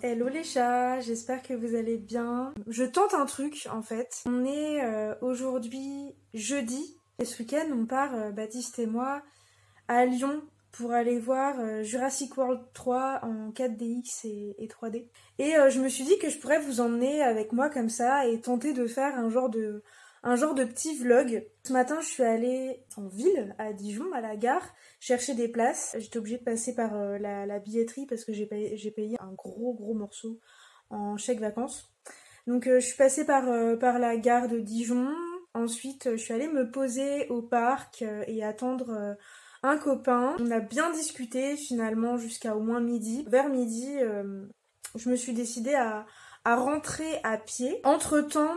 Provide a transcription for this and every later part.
Hello les chats, j'espère que vous allez bien. Je tente un truc en fait. On est aujourd'hui jeudi et ce week-end on part, Baptiste et moi, à Lyon pour aller voir Jurassic World 3 en 4DX et 3D. Et je me suis dit que je pourrais vous emmener avec moi comme ça et tenter de faire un genre de petit vlog. Ce matin, je suis allée en ville, à Dijon, à la gare, chercher des places. J'étais obligée de passer par la billetterie parce que j'ai payé un gros morceau en chèque vacances. Donc je suis passée par la gare de Dijon. Ensuite, je suis allée me poser au parc et attendre un copain. On a bien discuté finalement jusqu'à au moins midi. Vers midi, je me suis décidée à rentrer à pied. Entre-temps,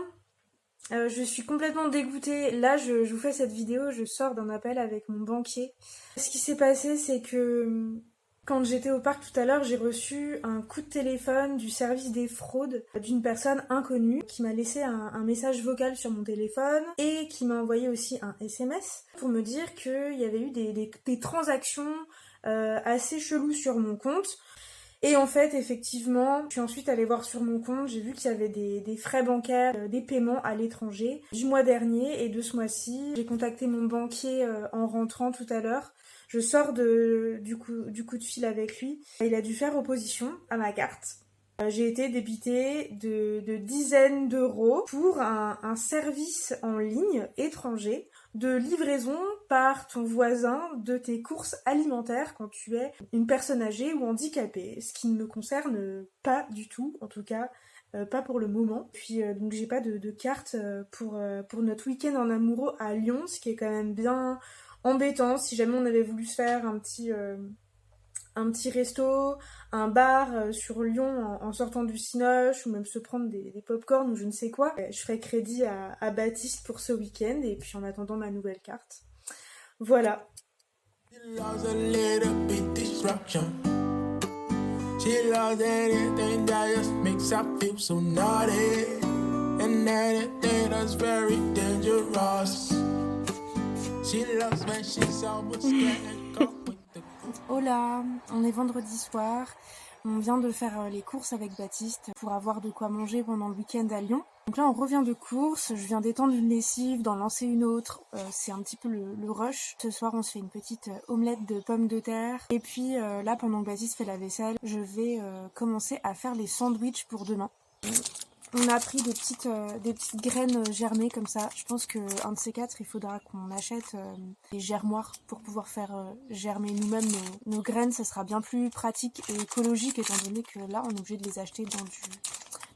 je suis complètement dégoûtée. Là, je vous fais cette vidéo, je sors d'un appel avec mon banquier. Ce qui s'est passé, c'est que quand j'étais au parc tout à l'heure, j'ai reçu un coup de téléphone du service des fraudes d'une personne inconnue qui m'a laissé un message vocal sur mon téléphone et qui m'a envoyé aussi un SMS pour me dire qu'il y avait eu des transactions assez cheloues sur mon compte. Et en fait, effectivement, je suis ensuite allée voir sur mon compte, j'ai vu qu'il y avait des frais bancaires, des paiements à l'étranger du mois dernier et de ce mois-ci. J'ai contacté mon banquier en rentrant tout à l'heure. Je sors du coup de fil avec lui. Il a dû faire opposition à ma carte. J'ai été débitée de dizaines d'euros pour un service en ligne étranger de livraison par ton voisin de tes courses alimentaires quand tu es une personne âgée ou handicapée, ce qui ne me concerne pas du tout, en tout cas pas pour le moment. Puis donc j'ai pas de carte pour notre week-end en amoureux à Lyon, ce qui est quand même bien embêtant. Si jamais on avait voulu se faire un petit resto, un bar sur Lyon en sortant du Cinoche, ou même se prendre des pop-corn ou je ne sais quoi. Je ferai crédit à Baptiste pour ce week-end et puis en attendant ma nouvelle carte. Voilà. Hola, on est vendredi soir, on vient de faire les courses avec Baptiste pour avoir de quoi manger pendant le week-end à Lyon. Donc là on revient de courses, je viens d'étendre une lessive, d'en lancer une autre, c'est un petit peu le rush. Ce soir on se fait une petite omelette de pommes de terre et puis là pendant que Baptiste fait la vaisselle, je vais commencer à faire les sandwichs pour demain. On a pris des petites graines germées comme ça. Je pense qu'un de ces quatre, il faudra qu'on achète des germoirs pour pouvoir faire germer nous-mêmes nos graines. Ça sera bien plus pratique et écologique étant donné que là, on est obligé de les acheter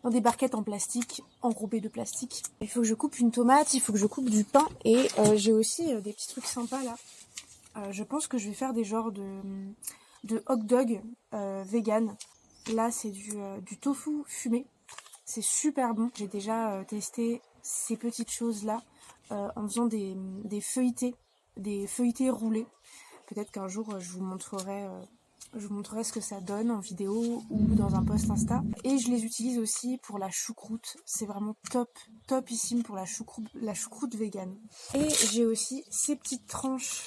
dans des barquettes en plastique, enrobées de plastique. Il faut que je coupe une tomate, il faut que je coupe du pain et j'ai aussi des petits trucs sympas là. Je pense que je vais faire des genres de hot dog vegan. Là, c'est du tofu fumé. C'est super bon. J'ai déjà testé ces petites choses-là en faisant des feuilletés roulés. Peut-être qu'un jour je vous montrerai ce que ça donne en vidéo ou dans un post Insta. Et je les utilise aussi pour la choucroute. C'est vraiment topissime pour la choucroute vegan. Et j'ai aussi ces petites tranches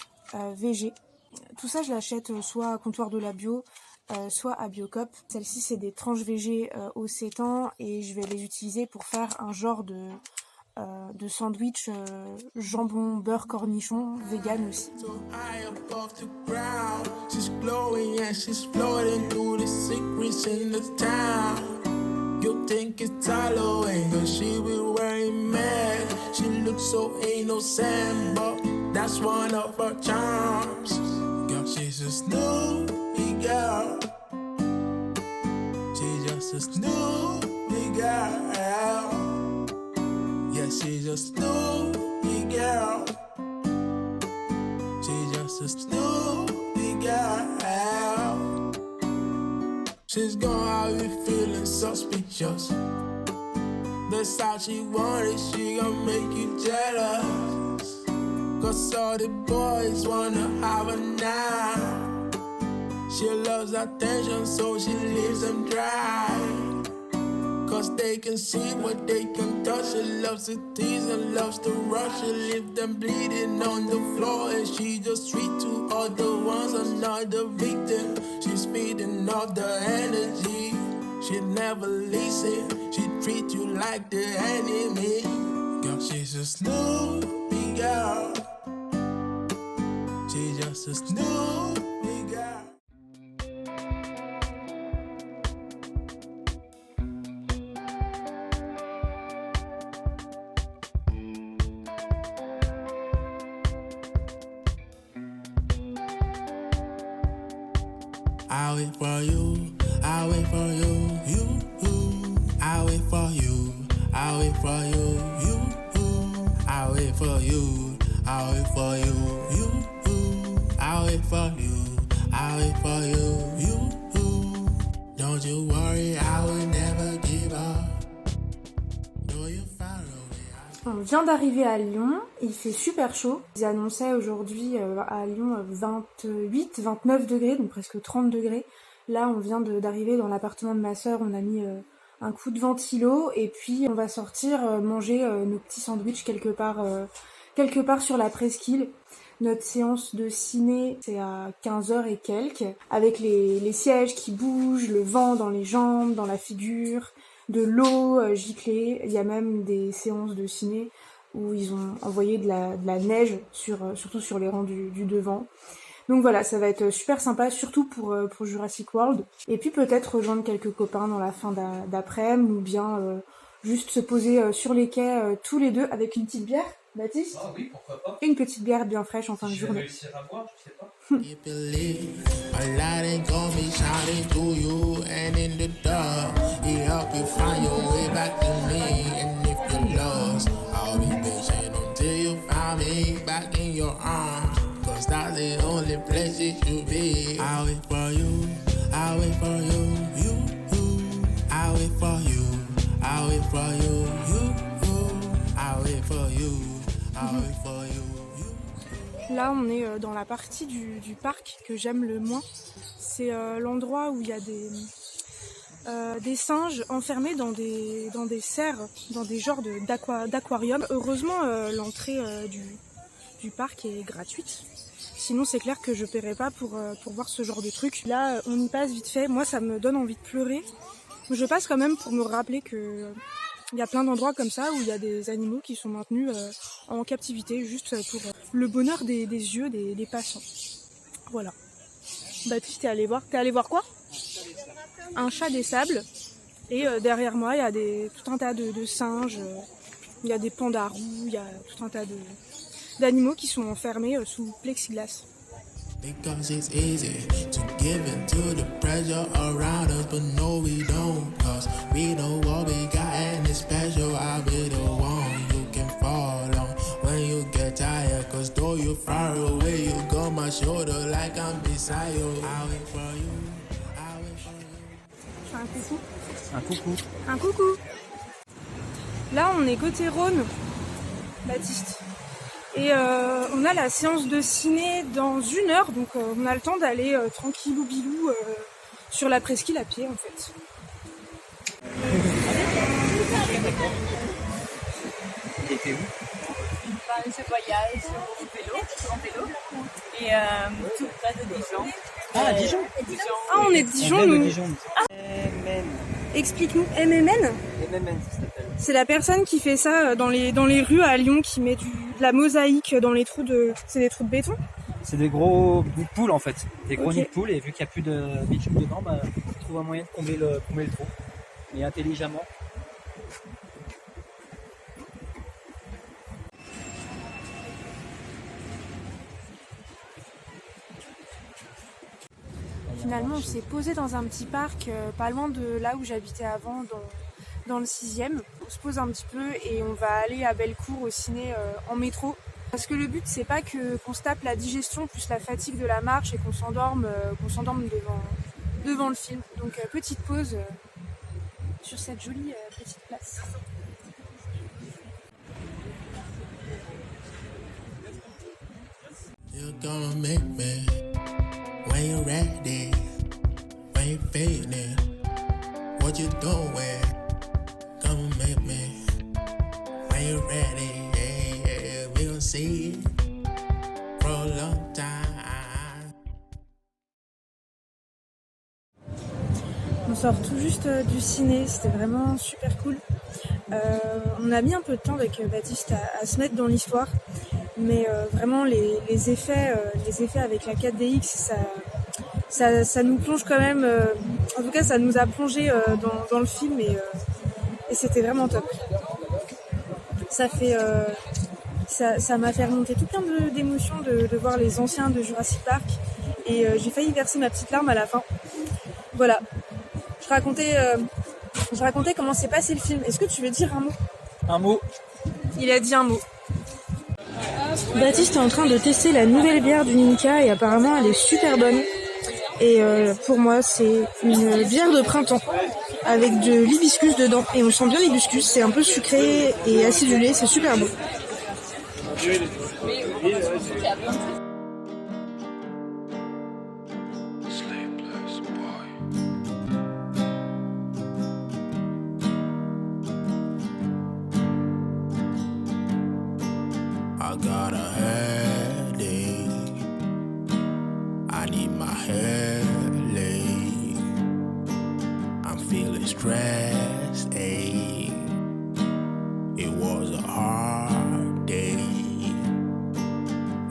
végé. Tout ça, je l'achète soit à Comptoir de la Bio, soit à Biocop. Celle-ci, c'est des tranches végé au sétan et je vais les utiliser pour faire un genre de sandwich jambon, beurre, cornichon, vegan aussi. You think it's Halloween, cause she be wearing mad. She looks so innocent, but that's one of her charms. Girl, she's a Snoopy girl. She's just a Snoopy girl. Yeah, she's a Snoopy girl. She's just a Snoopy girl. She's gonna have you feeling suspicious. That's how she want it, she gon' make you jealous. Cause all the boys wanna have her now. She loves attention, so she leaves them dry. Cause they can see what they can touch. She loves to tease and loves to rush. She leave them bleeding on the floor. And she just sweet to all the ones, another victim. She's feeding off the energy. She never listen, she treat you like the enemy. Girl, she's a Snoopy girl. She's just a Snoopy girl. I wait for you, I wait for you, you. I wait for you, I wait for you, you. I wait for you, I wait for you, you. I wait for you, I wait for you, you. Don't you worry, I will never give up. Though you're far away. On vient d'arriver à Lyon, il fait super chaud. Ils annonçaient aujourd'hui à Lyon 28, 29 degrés, donc presque 30 degrés. Là, on vient d'arriver dans l'appartement de ma sœur, on a mis un coup de ventilo et puis on va sortir manger nos petits sandwichs quelque part sur la presqu'île. Notre séance de ciné, c'est à 15h et quelques, avec les sièges qui bougent, le vent dans les jambes, dans la figure, de l'eau giclée. Il y a même des séances de ciné où ils ont envoyé de la neige, surtout sur les rangs du devant. Donc voilà, ça va être super sympa, surtout pour Jurassic World. Et puis peut-être rejoindre quelques copains dans la fin d'après-midi, ou bien juste se poser sur les quais tous les deux avec une petite bière, Baptiste? Ah oui, pourquoi pas. Une petite bière bien fraîche en fin de Je vais journée. réussir à boire, je sais pas. You believe a light ain't gonna be shining through you and in the dark. He help you find your way back to me. And if you're lost, I'll be patient until you find me back in your arms. Cause that's the only place it should be. I'll wait for you, I'll wait for you, you. I'll wait for you, I'll wait for you, you. I'll wait for you, I'll wait for you. Là, on est dans la partie du parc que j'aime le moins. C'est l'endroit où il y a des singes enfermés dans des serres, dans des genres d'aquarium. Heureusement, l'entrée du parc est gratuite. Sinon, c'est clair que je paierais pas pour voir ce genre de truc. Là, on y passe vite fait. Moi, ça me donne envie de pleurer. Je passe quand même pour me rappeler que il y a plein d'endroits comme ça où il y a des animaux qui sont maintenus en captivité juste pour le bonheur des yeux des passants. Voilà. Baptiste, t'es allé voir quoi? Un chat des sables. Et derrière moi, il y a tout un tas de singes. Il y a des pandas roux, il y a tout un tas d'animaux qui sont enfermés sous plexiglas. Because it's easy to give in to the pressure around us, but no we don't, cause we know what we got and it's special. I'll be the one you can fall on when you get tired, cause though you're far away, you got my shoulder like I'm beside you. I'll wait for you, I'll wait for you. Je fais un coucou. Un coucou. Un coucou. Là, on est côté Rhône, Baptiste. Et on a la séance de ciné dans 1 heure, donc on a le temps d'aller tranquillou bilou sur la presqu'île à pied en fait. Il était où? Ce voyage en vélo, et tout près de Dijon. Ah, à Dijon. Ah, on est de Dijon, On vient de nous. Dijon. Explique-nous, MMN? MMN, ça s'appelle. C'est la personne qui fait ça dans les rues à Lyon, qui met de la mosaïque dans les trous de... C'est des trous de béton? C'est des gros nids de poules en fait. Des gros Ok. nids de poules, et vu qu'il n'y a plus de bitume dedans, bah, on trouve un moyen de combler le trou. Et intelligemment. Finalement, on s'est posé dans un petit parc pas loin de là où j'habitais avant, dans le 6e. On se pose un petit peu et on va aller à Bellecour au ciné en métro. Parce que le but, c'est pas qu'on se tape la digestion plus la fatigue de la marche et qu'on s'endorme devant le film. Donc petite pause sur cette jolie petite place. You're gonna make me when you're ready, when you're feeling what you doing. Come make me when you're ready. Yeah, yeah, we gon' see for a long time. On sort tout juste du ciné, c'était vraiment super cool. On a mis un peu de temps avec Baptiste à se mettre dans l'histoire, mais vraiment les effets avec la 4DX, ça nous plonge quand même, en tout cas ça nous a plongé dans le film et c'était vraiment top. Ça m'a fait remonter tout plein d'émotions de voir les anciens de Jurassic Park et j'ai failli verser ma petite larme à la fin. Voilà, je racontais comment s'est passé le film. Est-ce que tu veux dire un mot ? Un mot. Il a dit un mot. Baptiste est en train de tester la nouvelle bière du Ninka et apparemment elle est super bonne. Et pour moi c'est une bière de printemps avec de l'hibiscus dedans. Et on sent bien l'hibiscus, c'est un peu sucré et acidulé, c'est super bon. I got a headache. I need my head laid. I'm feeling stressed, ayy. It was a hard day.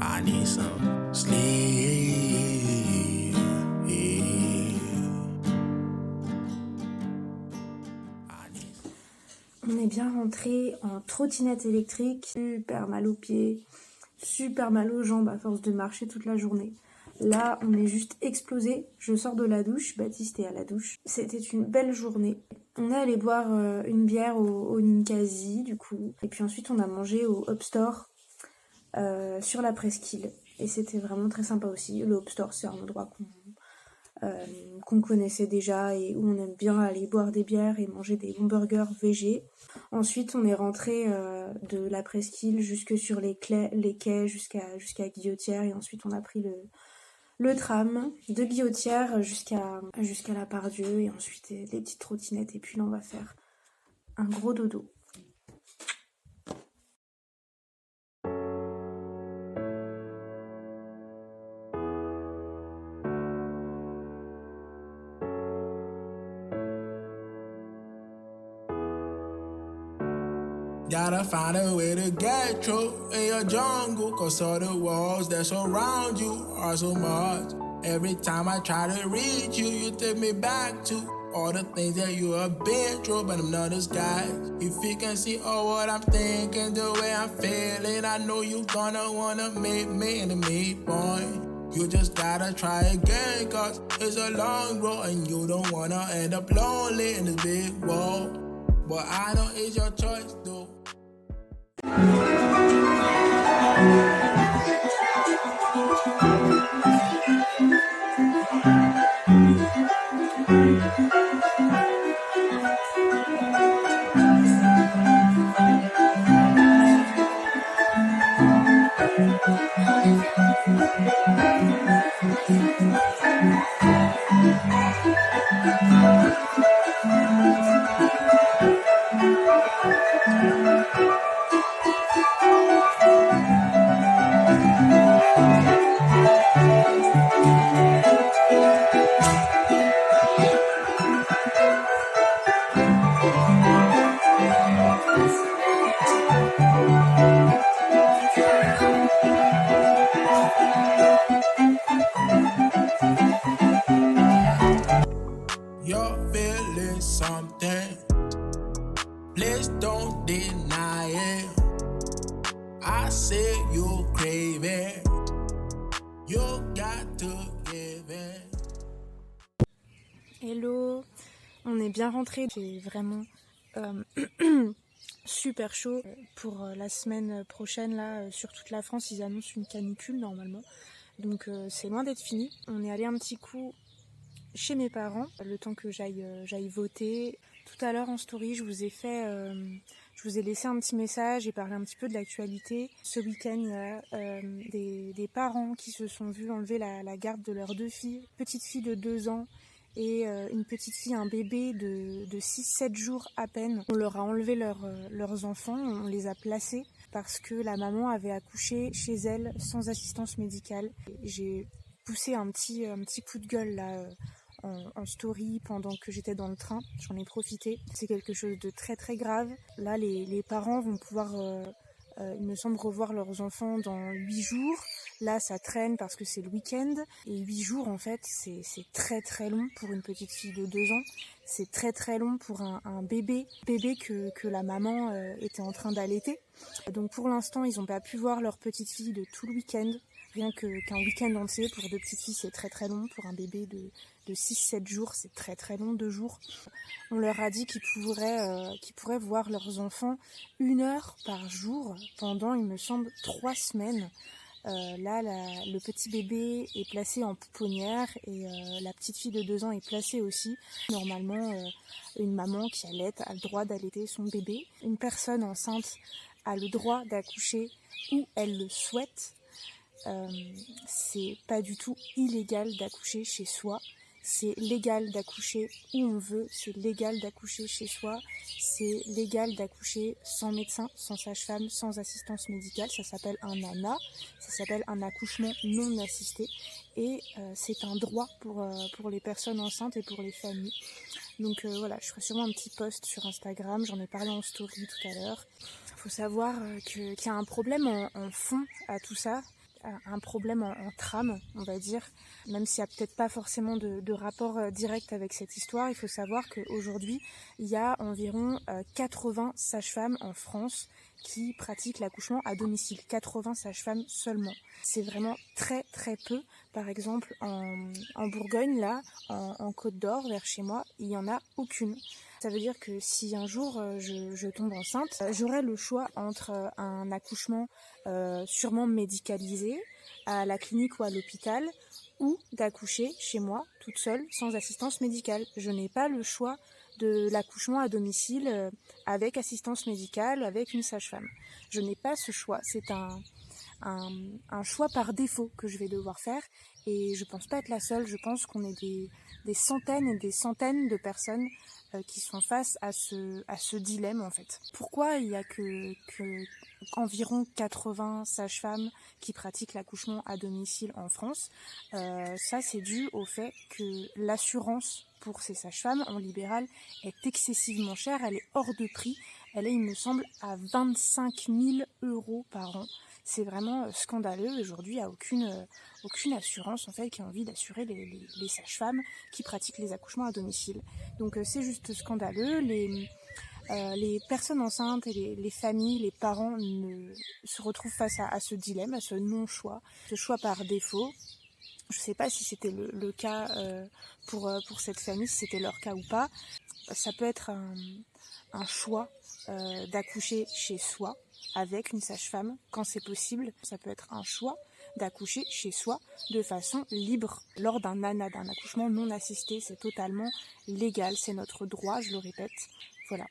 I need some sleep. On est bien rentré en trottinette électrique, super mal aux pieds, super mal aux jambes à force de marcher toute la journée. Là, on est juste explosé. Je sors de la douche, Baptiste est à la douche. C'était une belle journée. On est allé boire une bière au Ninkasi, du coup. Et puis ensuite, on a mangé au Hop Store sur la Presqu'île. Et c'était vraiment très sympa aussi. Le Hop Store, c'est un endroit qu'on connaissait déjà et où on aime bien aller boire des bières et manger des bons burgers végés. Ensuite, on est rentré de la Presqu'île jusque sur les quais jusqu'à Guillotière et ensuite on a pris le tram de Guillotière jusqu'à la Part-Dieu et ensuite les petites trottinettes et puis là on va faire un gros dodo. Gotta find a way to get through in your jungle, cause all the walls that surround you are so much. Every time I try to reach you, you take me back to all the things that you have been through, but I'm not this guy. If you can see all what I'm thinking, the way I'm feeling, I know you gonna wanna meet me in the midpoint. You just gotta try again, cause it's a long road and you don't wanna end up lonely in this big world. But I know it's your choice though. You're feeling something, please don't deny it. I say you crave it, you got to give it. Hello, on est bien rentré. J'ai vraiment super chaud. Pour la semaine prochaine, là, sur toute la France, ils annoncent une canicule normalement. Donc c'est loin d'être fini. On est allé un petit coup chez mes parents, le temps que j'aille voter. Tout à l'heure en story, je vous ai laissé un petit message et parlé un petit peu de l'actualité. Ce week-end, il y a des parents qui se sont vus enlever la garde de leurs 2 filles, petite fille de 2 ans et une petite fille, un bébé de 6-7 jours à peine. On leur a enlevé leurs enfants, on les a placés parce que la maman avait accouché chez elle sans assistance médicale. J'ai poussé un petit coup de gueule là en story pendant que j'étais dans le train. J'en ai profité. C'est quelque chose de très très grave. Là, les parents vont pouvoir, il me semble, revoir leurs enfants dans 8 jours. Là, ça traîne parce que c'est le week-end. Et 8 jours, en fait, c'est très très long pour une petite fille de 2 ans. C'est très très long pour un bébé que la maman était en train d'allaiter. Donc pour l'instant, ils n'ont pas pu voir leur petite fille de tout le week-end. Rien qu'un week-end entier pour 2 petites filles, c'est très très long. Pour un bébé de 6-7 jours, c'est très très long, 2 jours. On leur a dit qu'ils pourraient voir leurs enfants 1 heure par jour pendant, il me semble, 3 semaines. Là, le petit bébé est placé en pouponnière et la petite fille de 2 ans est placée aussi. Normalement, une maman qui allaite a le droit d'allaiter son bébé. Une personne enceinte a le droit d'accoucher où elle le souhaite. C'est pas du tout illégal d'accoucher chez soi. C'est légal d'accoucher où on veut, c'est légal d'accoucher chez soi, c'est légal d'accoucher sans médecin, sans sage-femme, sans assistance médicale. Ça s'appelle un ANA, ça s'appelle un accouchement non assisté et c'est un droit pour les personnes enceintes et pour les familles. Donc voilà, je ferai sûrement un petit post sur Instagram, j'en ai parlé en story tout à l'heure. Il faut savoir qu'il y a un problème en fond à tout ça. Un problème en trame, on va dire, même s'il n'y a peut-être pas forcément de rapport direct avec cette histoire. Il faut savoir qu'aujourd'hui, il y a environ 80 sages-femmes en France qui pratiquent l'accouchement à domicile. 80 sages-femmes seulement. C'est vraiment très très peu. Par exemple, en Bourgogne, là, en Côte d'Or, vers chez moi, il n'y en a aucune. Ça veut dire que si un jour je tombe enceinte, j'aurai le choix entre un accouchement sûrement médicalisé à la clinique ou à l'hôpital ou d'accoucher chez moi toute seule sans assistance médicale. Je n'ai pas le choix de l'accouchement à domicile avec assistance médicale, avec une sage-femme. Je n'ai pas ce choix. C'est un choix par défaut que je vais devoir faire et je pense pas être la seule. Je pense qu'on est des centaines et des centaines de personnes qui sont face à ce dilemme en fait. Pourquoi il y a que environ 80 sages-femmes qui pratiquent l'accouchement à domicile en France? Ça c'est dû au fait que l'assurance pour ces sages-femmes en libéral est excessivement chère, elle est hors de prix, elle est il me semble à 25 000 € par an. C'est vraiment scandaleux. Aujourd'hui, il n'y a aucune assurance en fait qui a envie d'assurer les sages-femmes qui pratiquent les accouchements à domicile. Donc c'est juste scandaleux. Les personnes enceintes et les familles, les parents se retrouvent face à ce dilemme, à ce non-choix, ce choix par défaut. Je ne sais pas si c'était le cas pour cette famille, si c'était leur cas ou pas. Ça peut être un choix d'accoucher chez soi avec une sage-femme quand c'est possible. Ça peut être un choix d'accoucher chez soi de façon libre lors d'un ANA, d'un accouchement non assisté. C'est totalement légal, c'est notre droit, je le répète. Voilà.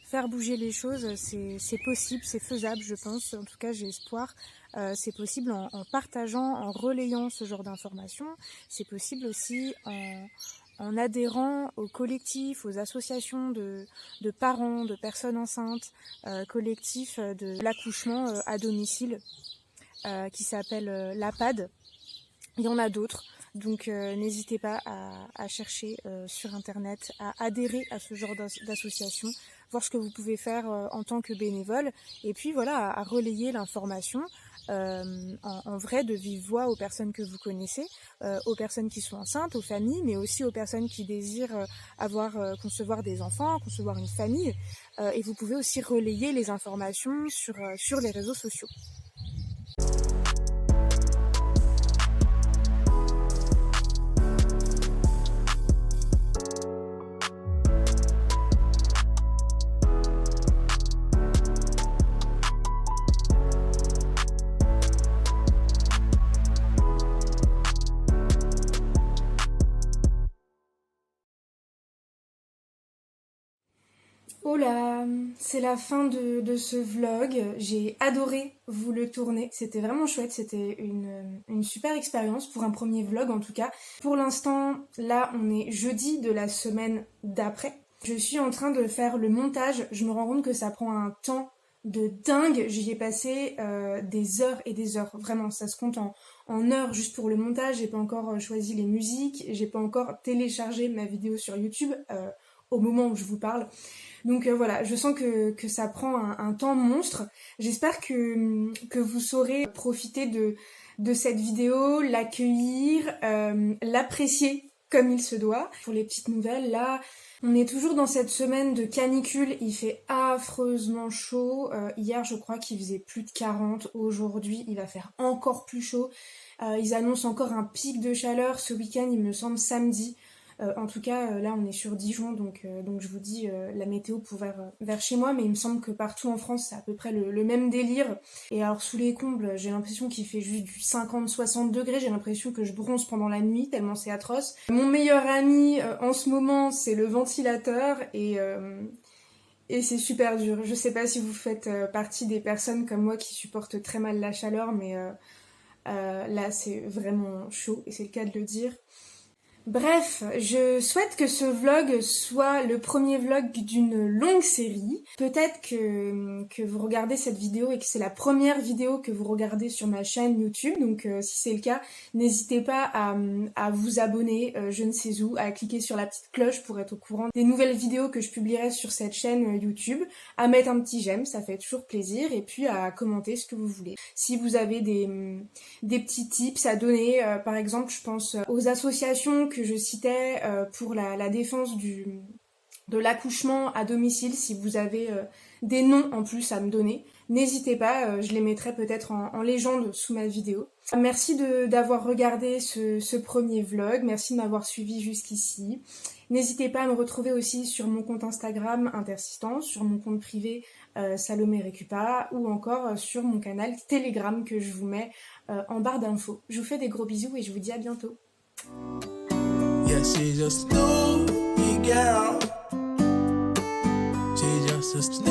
Faire bouger les choses, c'est possible, c'est faisable, je pense. En tout cas, j'ai espoir. C'est possible en partageant, en relayant ce genre d'informations. C'est possible aussi en adhérant aux collectifs, aux associations de parents, de personnes enceintes, collectifs de l'accouchement à domicile qui s'appelle l'APAD. Il y en a d'autres. Donc n'hésitez pas à chercher sur internet, à adhérer à ce genre d'association, voir ce que vous pouvez faire en tant que bénévole, et puis voilà, à relayer l'information en vrai, de vive voix aux personnes que vous connaissez, aux personnes qui sont enceintes, aux familles, mais aussi aux personnes qui désirent concevoir des enfants, concevoir une famille, et vous pouvez aussi relayer les informations sur les réseaux sociaux. Oh là, c'est la fin de ce vlog. J'ai adoré vous le tourner. C'était vraiment chouette. C'était une super expérience pour un premier vlog en tout cas. Pour l'instant, là, on est jeudi de la semaine d'après. Je suis en train de faire le montage. Je me rends compte que ça prend un temps de dingue. J'y ai passé des heures et des heures. Vraiment, ça se compte en heures juste pour le montage. J'ai pas encore choisi les musiques. J'ai pas encore téléchargé ma vidéo sur YouTube au moment où je vous parle. Donc voilà, je sens que ça prend un temps monstre. J'espère que vous saurez profiter de cette vidéo, l'accueillir, l'apprécier comme il se doit. Pour les petites nouvelles, là, on est toujours dans cette semaine de canicule, il fait affreusement chaud. Hier, je crois qu'il faisait plus de 40. Aujourd'hui, il va faire encore plus chaud. Ils annoncent encore un pic de chaleur ce week-end, il me semble samedi. En tout cas, là, on est sur Dijon, donc je vous dis la météo pour vers chez moi, mais il me semble que partout en France, c'est à peu près le même délire. Et alors, sous les combles, j'ai l'impression qu'il fait juste du 50-60 degrés, j'ai l'impression que je bronze pendant la nuit, tellement c'est atroce. Mon meilleur ami en ce moment, c'est le ventilateur, et c'est super dur. Je sais pas si vous faites partie des personnes comme moi qui supportent très mal la chaleur, mais là, c'est vraiment chaud, et c'est le cas de le dire. Bref, je souhaite que ce vlog soit le premier vlog d'une longue série. Peut-être que vous regardez cette vidéo et que c'est la première vidéo que vous regardez sur ma chaîne YouTube. Donc si c'est le cas, n'hésitez pas à vous abonner, je ne sais où, à cliquer sur la petite cloche pour être au courant des nouvelles vidéos que je publierai sur cette chaîne YouTube, à mettre un petit j'aime, ça fait toujours plaisir, et puis à commenter ce que vous voulez. Si vous avez des petits tips à donner, par exemple, je pense aux associations que je citais pour la défense de l'accouchement à domicile. Si vous avez des noms en plus à me donner, n'hésitez pas, je les mettrai peut-être en légende sous ma vidéo. Merci d'avoir regardé ce premier vlog, merci de m'avoir suivi jusqu'ici. N'hésitez pas à me retrouver aussi sur mon compte Instagram Intersistance, sur mon compte privé Salomé Récupa, ou encore sur mon canal Telegram que je vous mets en barre d'infos. Je vous fais des gros bisous et je vous dis à bientôt. Yeah, she's just a snoopy girl. She's just a snoopy